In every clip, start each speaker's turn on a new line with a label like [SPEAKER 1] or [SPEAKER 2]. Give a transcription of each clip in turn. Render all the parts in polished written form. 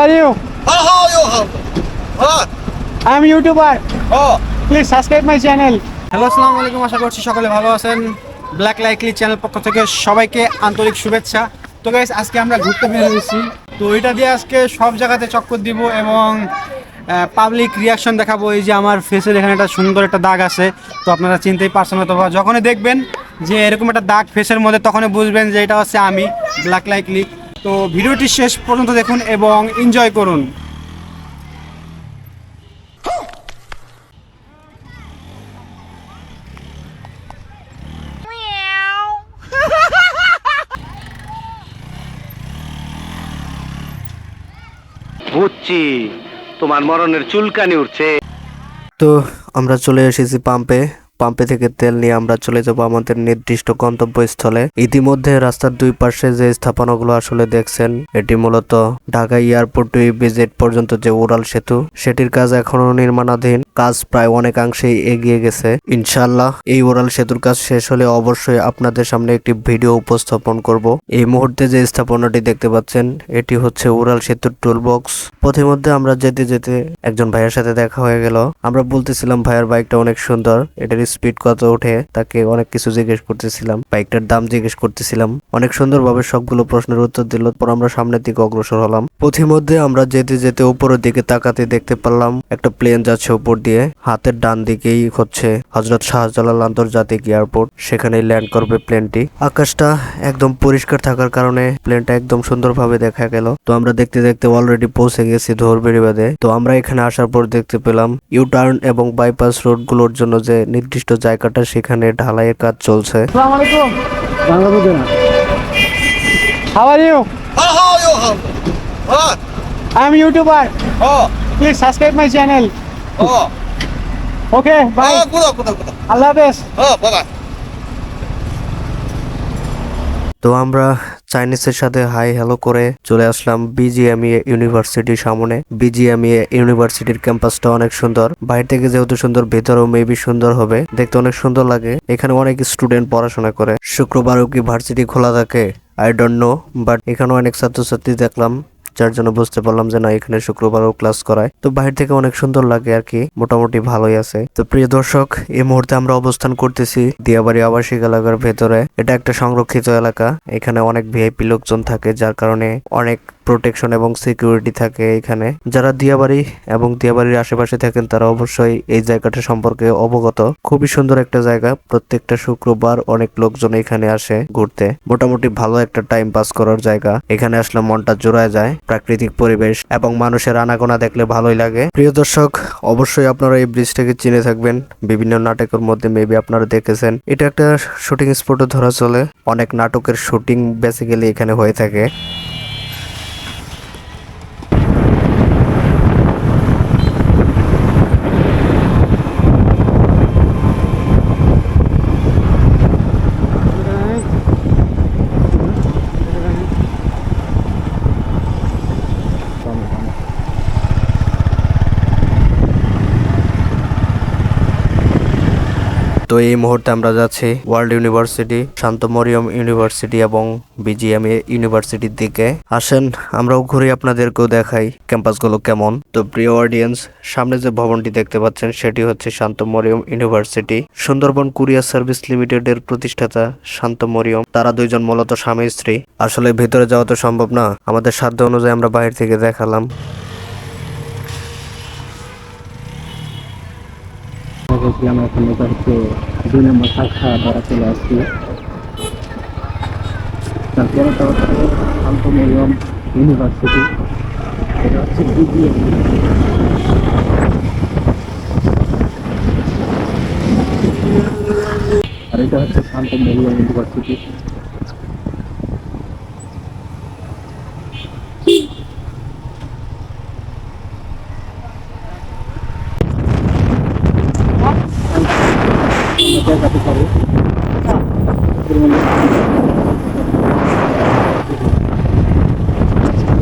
[SPEAKER 1] are you?
[SPEAKER 2] How you have?
[SPEAKER 1] I am YouTuber.
[SPEAKER 2] Oh,
[SPEAKER 1] Please subscribe my channel. Hello, আসসালামু আলাইকুম। আশা করছি সকলে ভালো আছেন। ব্ল্যাক লাইকলি চ্যানেল পক্ষ থেকে সবাইকে আন্তরিক শুভেচ্ছা। তো গাইস, আজকে আমরা ঘুরতে বের হয়েছি। তো এটা দিয়ে আজকে সব জায়গাতে চক্কর দিব এবং পাবলিক রিয়াকশন দেখাবো। এই যে আমার ফেসের এখানে একটা সুন্দর একটা দাগ আছে, তো আপনারা চিনতেই পারছেন হয়তো বা। যখনই দেখবেন যে এরকম একটা দাগ ফেসের মধ্যে, তখনই বুঝবেন যে এটা হচ্ছে আমি, ব্ল্যাক লাইকলি। তো ভিডিওটি শেষ পর্যন্ত দেখুন এবং এনজয় করুন।
[SPEAKER 3] বুঝছি, তোমার মরণের চুলকানি উঠছে।
[SPEAKER 4] তো আমরা চলে এসেছি পাম্পে থেকে তেল নিয়ে আমরা চলে যাব আমাদের নির্দিষ্ট গন্তব্যস্থলে। ইতিমধ্যে রাস্তার দুই পাশে যে স্থাপনাগুলো আসলে দেখছেন, এটি মূলত ঢাকা এয়ারপোর্ট টু ইপিজেড পর্যন্ত যে উড়াল সেতু, সেটির কাজ এখনো নির্মাণাধীন। কাজ প্রায় অনেকাংশেই এগিয়ে গেছে। ইনশাআল্লাহ এই উড়াল সেতুর কাজ শেষ হলে অবশ্যই আপনাদের সামনে একটি ভিডিও উপস্থাপন করব। এই মুহূর্তে যে স্থাপনাটি দেখতে পাচ্ছেন, এটি হচ্ছে উড়াল সেতুর টুল বক্স। পথিমধ্যে আমরা যেতে যেতে একজন ভাইয়ের সাথে দেখা হয়ে গেল। আমরা বলতেছিলাম ভাইয়ের বাইকটা অনেক সুন্দর, এটার স্পিড কত ওঠে, তাকে অনেক কিছু জিজ্ঞেস করতেছিলাম, বাইকটার দাম জিজ্ঞেস করতেছিলাম। অনেক সুন্দরভাবে সবগুলো প্রশ্নের উত্তর দিল। পর আমরা সামনের দিকে অগ্রসর হলাম। পথিমধ্যে আমরা যেতে যেতে উপরের দিকে তাকাতে দেখতে পারলাম একটা প্লেন যাচ্ছে উপর দিয়ে। হাতের ডান দিকেই হচ্ছে হযরত শাহজালাল আন্তর্জাতিক এয়ারপোর্ট, সেখানে ল্যান্ড করবে প্লেনটি। আকাশটা একদম পরিষ্কার থাকার কারণে প্লেনটা একদম সুন্দরভাবে দেখা গেল। তো আমরা দেখতে দেখতে অলরেডি পৌঁছে গেছি ধরবেড়িবাদে। তো আমরা এখানে আসার পর দেখতে পেলাম ইউটার্ন এবং বাইপাস রোডগুলোর জন্য যে নির্দিষ্ট জায়গাটা, সেখানে ঢালাইয়ের কাজ চলছে।
[SPEAKER 1] আসসালামু আলাইকুম। বাংলা বুঝে না। How are you?
[SPEAKER 2] how you have?
[SPEAKER 1] I am YouTuber.
[SPEAKER 2] Oh,
[SPEAKER 1] Please subscribe my channel.
[SPEAKER 2] oh,
[SPEAKER 1] Okay, bye.
[SPEAKER 2] good.
[SPEAKER 1] আল্লাহ হাফেজ।
[SPEAKER 2] Bye.
[SPEAKER 4] তো আমরা চাইনিজের সাথে হাই হ্যালো করে চলে আসলাম বিজিএমইএ ইউনিভার্সিটির সামনে। বিজিএমইএ ইউনিভার্সিটির ক্যাম্পাসটা অনেক সুন্দর। বাইরে থেকে যেহেতু সুন্দর, ভেতরেও মেবি সুন্দর হবে, দেখতে অনেক সুন্দর লাগে। এখানে অনেক স্টুডেন্ট পড়াশোনা করে। শুক্রবারও কি ভার্সিটি খোলা থাকে আই ডোন্ট নো, বাট এখানে অনেক ছাত্রছাত্রী দেখলাম, যার জন্য বুঝতে পারলাম যে না, এখানে শুক্রবারও ক্লাস করায়। তো বাইরে থেকে অনেক সুন্দর লাগে আর কি, মোটামুটি ভালোই আছে। তো প্রিয় দর্শক, এই মুহূর্তে আমরা অবস্থান করতেছি দিয়াবাড়ি আবাসিক এলাকার ভেতরে। এটা একটা সংরক্ষিত এলাকা। এখানে অনেক ভিআইপি লোকজন থাকে, যার কারণে অনেক প্রোটেকশন এবং সিকিউরিটি থাকে এখানে। যারা দিয়াবাড়ি এবং দিয়াবাড়ির আশেপাশে থাকেন, তারা অবশ্যই এই জায়গাটা সম্পর্কে অবগত। খুবই সুন্দর একটা জায়গা। প্রত্যেকটা শুক্রবার অনেক লোকজন এখানে আসে ঘুরতে। মোটামুটি ভালো একটা টাইম পাস করার জায়গা। এখানে আসলে মনটা জোড়ায় যায়। প্রাকৃতিক পরিবেশ এবং মানুষের আনাগোনা দেখলে ভালোই লাগে। প্রিয় দর্শক, অবশ্যই আপনারা এই ব্রিজটাকে চিনে থাকবেন। বিভিন্ন নাটকের মধ্যে মেবি আপনারা দেখেছেন। এটা একটা শুটিং স্পটও ধরা চলে। অনেক নাটকের শুটিং বেসিক্যালি এখানে হয়ে থাকে। তো এই মুহূর্তে আমরা যাচ্ছি ওয়ার্ল্ড ইউনিভার্সিটি, শান্ত মরিয়ম ইউনিভার্সিটি এবং বিজিএমইএ ইউনিভার্সিটির দিকে। আসেন আমরাও ঘুরে আপনাদেরকেও দেখাই ক্যাম্পাসগুলো কেমন। তো প্রিয় অডিয়েন্স, সামনে যে ভবনটি দেখতে পাচ্ছেন, সেটি হচ্ছে Shanta Mariam university. Sundarban courier service লিমিটেডের প্রতিষ্ঠাতা শান্ত মরিয়ম, তারা দুইজন মূলত স্বামী স্ত্রী। আসলে ভেতরে যাওয়া তো সম্ভব না, আমাদের সাধ্য অনুযায়ী আমরা বাইরে থেকে দেখালাম।
[SPEAKER 1] আমরা এখন এটা হচ্ছে 2 নম্বর শাখা দ্বারা চলে আসছি। তারপরে তো শান্ত মরিয়ম ইউনিভার্সিটি, এটা হচ্ছে BGM। আর এটা হচ্ছে শান্ত মরিয়ম ইউনিভার্সিটি। দেখাতে পারি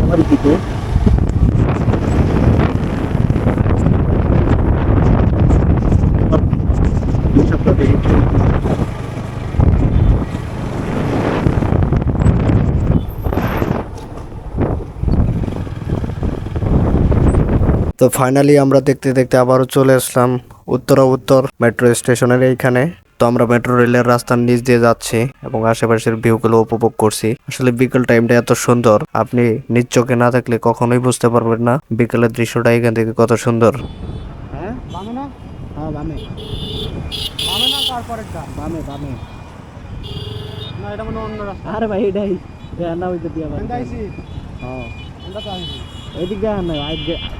[SPEAKER 1] আমার দিকে।
[SPEAKER 4] তো ফাইনালি আমরা দেখতে দেখতে আবারও চলে আসলাম উত্তর মেট্রো স্টেশনের এইখানে। তো আমরা মেট্রো রেলের রাস্তার নিচ দিয়ে যাচ্ছি এবং আশেপাশের ভিউগুলো উপভোগ করছি। আসলে বিকেল টাইমটা এত সুন্দর, আপনি নিজ চোখে না থাকলে কখনোই বুঝতে পারবেন না বিকেলের দৃশ্যটা এখান থেকে কত সুন্দর।
[SPEAKER 1] হ্যাঁ বামে না? হ্যাঁ বামে। বামে না তারপরেরটা? বামে বামে। না এটা মনে হয় অন্য রাস্তা।
[SPEAKER 5] আরে ভাই এটাই না ওই দিয়ে আবার
[SPEAKER 1] এটা আইছি।
[SPEAKER 5] হ্যাঁ
[SPEAKER 1] এটা তো আইছি।
[SPEAKER 5] এদিক দিয়ে না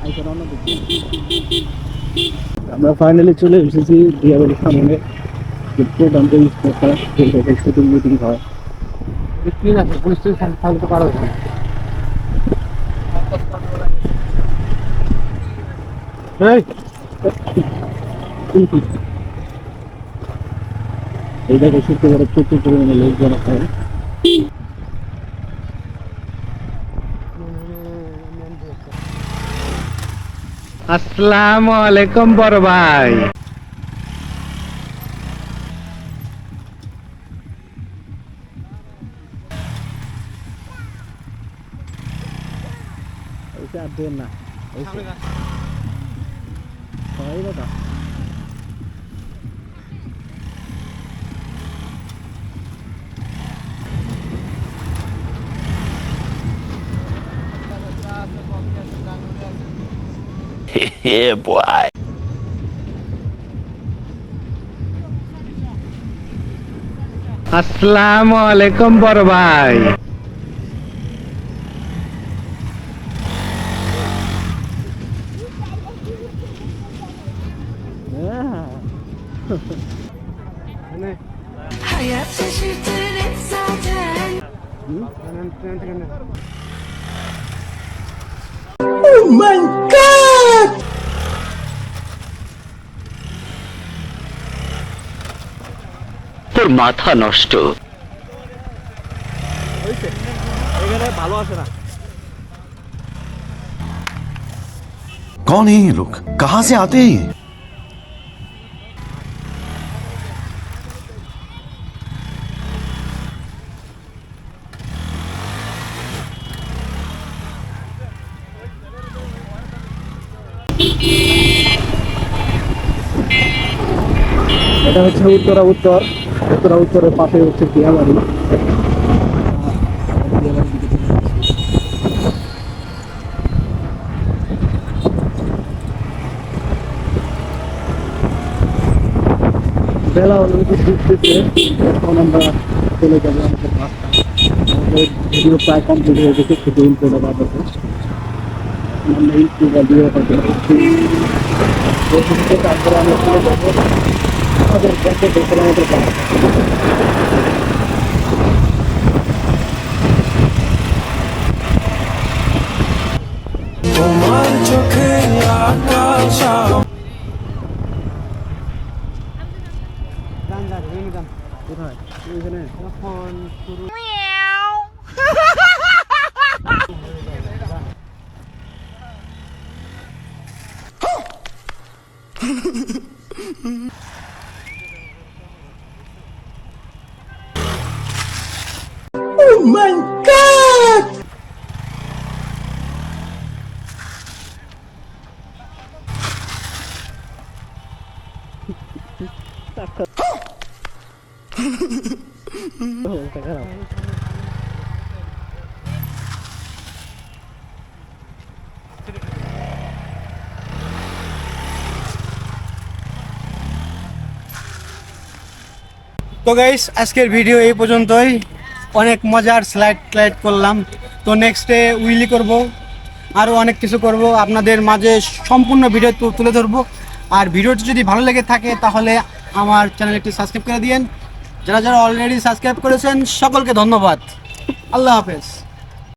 [SPEAKER 5] আইসেন অন্য দিক দিয়ে। আমরা ফাইনালি চলে এসেছি দিয়াবাড়ির সামনে। প্রোগ্রাম শুটিং মিটিং হয়।
[SPEAKER 1] কি আছে পুলিশ থাকলে তো পারো না। এই
[SPEAKER 5] এই জায়গায় শুক্রবারে প্রচুর পরিমাণে লোকজন হয়।
[SPEAKER 3] আসসালামু আলাইকুম বড় ভাই।
[SPEAKER 5] ওইটা আর দেন না সবাই দাদা
[SPEAKER 3] Yeah, boy. আসসালামু আলাইকুম বড় ভাই।
[SPEAKER 6] Hayat şaşırtır hep zaten.
[SPEAKER 3] তোর মাথা নষ্ট।
[SPEAKER 5] এখানে ভালো আসে না।
[SPEAKER 2] कौन है ये लोग? कहां से आते हैं ये?
[SPEAKER 5] এটা হচ্ছে উত্তরের পাশে হচ্ছে দিয়াবাড়ি। বেলা অলরেডি ঘুরতেছে, এখন আমরা চলে যাবো আমাদের বাসটা। আমাদের ভিডিও প্রায় কমপ্লিট হয়ে গেছে, শুধু ইন্ট্রোটা বাদ আছে। আমরা ইন্ট্রোটা দিয়ে তারপরে আমরা চলে যাবো আমাদের ব্যাংকে দেখে আমাদের বাস। কোথায়? ওইখানে
[SPEAKER 1] এখন শুরু
[SPEAKER 5] অবস্থা খারাপ।
[SPEAKER 1] তো গাইস আজকের ভিডিও এই পর্যন্তই। অনেক মজার স্লাইড করলাম। তো নেক্সটে উইলি করব, আরও অনেক কিছু করব, আপনাদের মাঝে সম্পূর্ণ ভিডিও তুলে ধরবো। আর ভিডিওটি যদি ভালো লেগে থাকে তাহলে আমার চ্যানেলটি সাবস্ক্রাইব করে দিন। যারা যারা অলরেডি সাবস্ক্রাইব করেছেন সকলকে ধন্যবাদ। আল্লাহ হাফেজ।